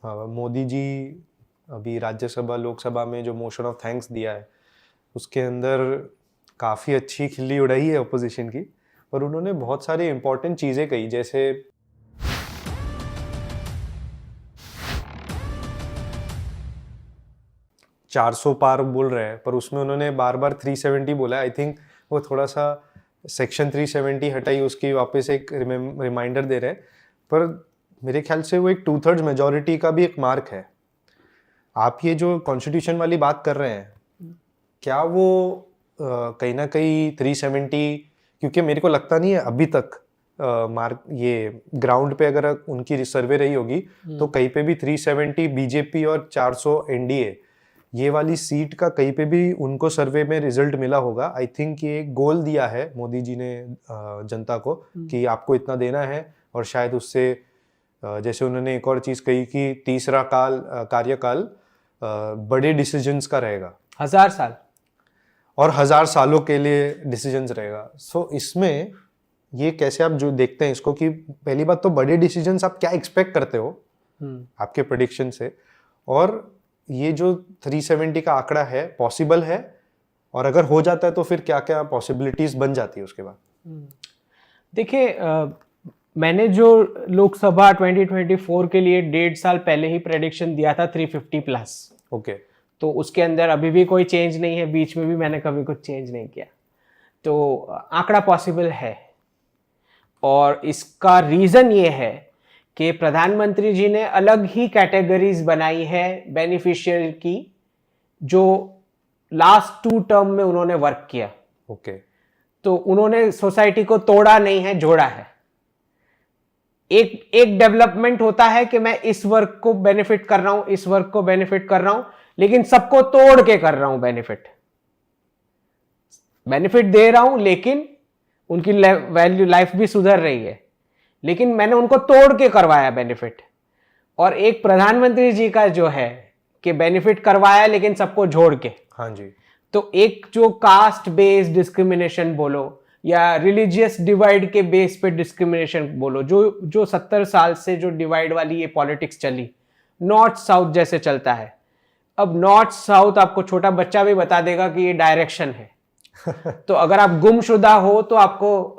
मोदी जी अभी राज्यसभा लोकसभा में जो मोशन ऑफ थैंक्स दिया है उसके अंदर काफ़ी अच्छी खिल्ली उड़ाई है अपोजिशन की, पर उन्होंने बहुत सारी इंपॉर्टेंट चीज़ें कही, जैसे 400 पार बोल रहे हैं पर उसमें उन्होंने बार बार 370 बोला। आई थिंक वो थोड़ा सा सेक्शन 370 हटाई, उसकी वापस एक रिमाइंडर दे रहे हैं, पर मेरे ख्याल से वो एक 2/3 मेजॉरिटी का भी एक मार्क है। आप ये जो कॉन्स्टिट्यूशन वाली बात कर रहे हैं, क्या वो कहीं ना कहीं 370, क्योंकि मेरे को लगता नहीं है अभी तक मार्क ये ग्राउंड पे अगर उनकी सर्वे रही होगी तो कहीं पे भी 370 बीजेपी और 400 एनडीए ये वाली सीट का कहीं पे भी उनको सर्वे में रिजल्ट मिला होगा। आई थिंक ये गोल दिया है मोदी जी ने जनता को कि आपको इतना देना है, और शायद उससे जैसे उन्होंने एक और चीज़ कही कि तीसरा कार्यकाल बड़े डिसीजंस का रहेगा, 1000 साल और 1000 सालों के लिए डिसीजंस रहेगा। सो इसमें ये कैसे आप जो देखते हैं इसको, कि पहली बात तो बड़े डिसीजंस आप क्या एक्सपेक्ट करते हो आपके प्रेडिक्शन से, और ये जो 370 का आंकड़ा है पॉसिबल है, और अगर हो जाता है तो फिर क्या क्या पॉसिबिलिटीज बन जाती है उसके बाद। देखिए, मैंने जो लोकसभा 2024 के लिए 1.5 साल पहले ही प्रेडिक्शन दिया था 350+। ओके, तो उसके अंदर अभी भी कोई चेंज नहीं है, बीच में भी मैंने कभी कुछ चेंज नहीं किया। तो आंकड़ा पॉसिबल है, और इसका रीज़न ये है कि प्रधानमंत्री जी ने अलग ही कैटेगरीज बनाई है बेनिफिशियरी की, जो लास्ट 2 टर्म में उन्होंने वर्क किया। ओके, तो उन्होंने सोसाइटी को तोड़ा नहीं है, जोड़ा है। एक डेवलपमेंट होता है कि मैं इस वर्ग को बेनिफिट कर रहा हूं, इस वर्ग को बेनिफिट कर रहा हूं, लेकिन सबको तोड़ के कर रहा हूं। बेनिफिट दे रहा हूं, लेकिन उनकी वैल्यू लाइफ भी सुधर रही है, लेकिन मैंने उनको तोड़ के करवाया बेनिफिट। और एक प्रधानमंत्री जी का जो है कि बेनिफिट करवाया लेकिन सबको जोड़ के। हाँ जी। तो एक जो कास्ट बेस्ड डिस्क्रिमिनेशन बोलो या रिलीजियस डिवाइड के बेस पे डिस्क्रिमिनेशन बोलो, जो 70 साल से जो डिवाइड वाली ये पॉलिटिक्स चली, नॉर्थ साउथ जैसे चलता है। अब नॉर्थ साउथ आपको छोटा बच्चा भी बता देगा कि ये डायरेक्शन है। तो अगर आप गुमशुदा हो तो आपको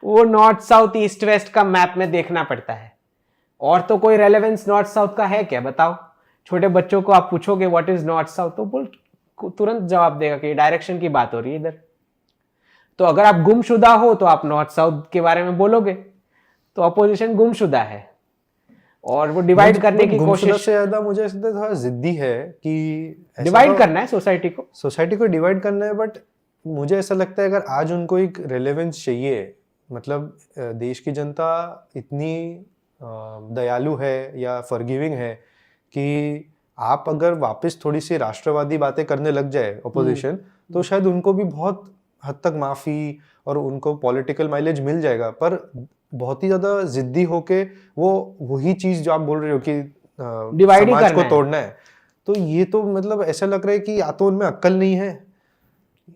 वो नॉर्थ साउथ ईस्ट वेस्ट का मैप में देखना पड़ता है, और तो कोई रेलेवेंस नॉर्थ साउथ का है क्या, बताओ। छोटे बच्चों को आप पूछोगे व्हाट इज नॉर्थ साउथ, तो बोल तुरंत जवाब देगा कि डायरेक्शन की बात हो रही है इधर। तो अगर आप गुमशुदा हो तो आप नॉर्थ साउथ के बारे में बोलोगे, तो अपोजिशन गुमशुदा है, और वो डिवाइड करने की कोशिश से ज्यादा मुझे थोड़ा जिद्दी है कि डिवाइड करना है सोसाइटी को डिवाइड करना है। बट मुझे ऐसा लगता है अगर आज उनको एक रेलेवेंस चाहिए, मतलब देश की जनता इतनी दयालु है या फॉरगिविंग है कि आप अगर वापस थोड़ी सी राष्ट्रवादी बातें करने लग जाए अपोजिशन, तो शायद उनको भी बहुत हद तक माफी और उनको पॉलिटिकल माइलेज मिल जाएगा। पर बहुत ही ज्यादा जिद्दी होके वो वही चीज जो आप बोल रहे हो कि समाज को तोड़ना है, तो ये तो मतलब ऐसा लग रहा है कि या तो उनमें अक्ल नहीं है,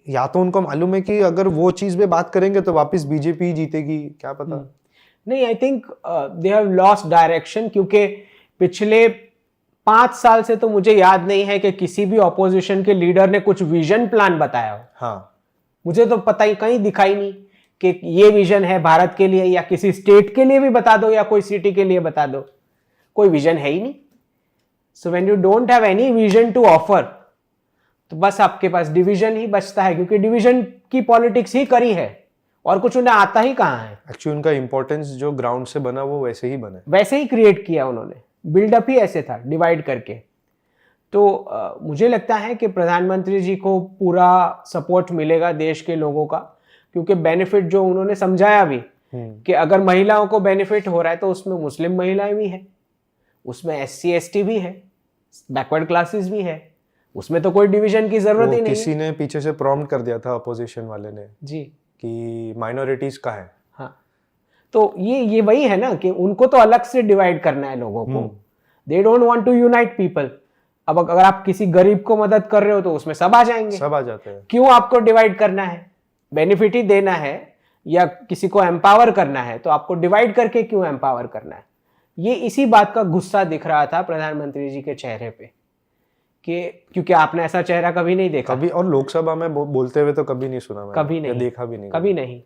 या तो उनको मालूम है कि अगर वो चीज पे बात करेंगे तो वापस बीजेपी जीतेगी, क्या पता। नहीं, I think they have lost direction, क्योंकि पिछले 5 साल से तो मुझे याद नहीं है कि किसी भी ऑपोजिशन के लीडर ने कुछ विजन प्लान बताया हो। हाँ, मुझे तो पता ही कहीं दिखाई नहीं कि ये विजन है भारत के लिए, या किसी स्टेट के लिए भी बता दो या कोई सिटी के लिए बता दो, कोई विजन है ही नहीं। So when you don't have any vision to offer, तो बस आपके पास डिवीजन ही बचता है, क्योंकि डिवीजन की पॉलिटिक्स ही करी है और कुछ उन्हें आता ही कहां है। एक्चुअली उनका इंपॉर्टेंस जो ग्राउंड से बना वो वैसे ही बना, वैसे ही क्रिएट किया उन्होंने, बिल्डअप ही ऐसे था डिवाइड करके। तो मुझे लगता है कि प्रधानमंत्री जी को पूरा सपोर्ट मिलेगा देश के लोगों का, क्योंकि बेनिफिट जो उन्होंने समझाया भी कि अगर महिलाओं को बेनिफिट हो रहा है तो उसमें मुस्लिम महिलाएं भी है, उसमें SC ST भी है, बैकवर्ड क्लासेस भी है, उसमें तो कोई डिवीजन की जरूरत ही नहीं। किसी ने पीछे से प्रॉम्प्ट कर दिया था अपोजिशन वाले ने जी कि माइनॉरिटीज का है। हाँ, तो ये वही है ना कि उनको तो अलग से डिवाइड करना है लोगों को। They don't want to unite people. अब अगर आप किसी गरीब को मदद कर रहे हो तो उसमें सब आ जाएंगे, सब आ जाते हैं। क्यों आपको डिवाइड करना है? बेनिफिट ही देना है या किसी को एम्पावर करना है, तो आपको डिवाइड करके क्यों एम्पावर करना है? ये इसी बात का गुस्सा दिख रहा था प्रधानमंत्री जी के चेहरे पे कि क्योंकि आपने ऐसा चेहरा कभी नहीं देखा, कभी, और लोकसभा में बोलते हुए तो कभी नहीं सुना मैंने, कभी या नहीं, देखा भी नहीं कभी नहीं।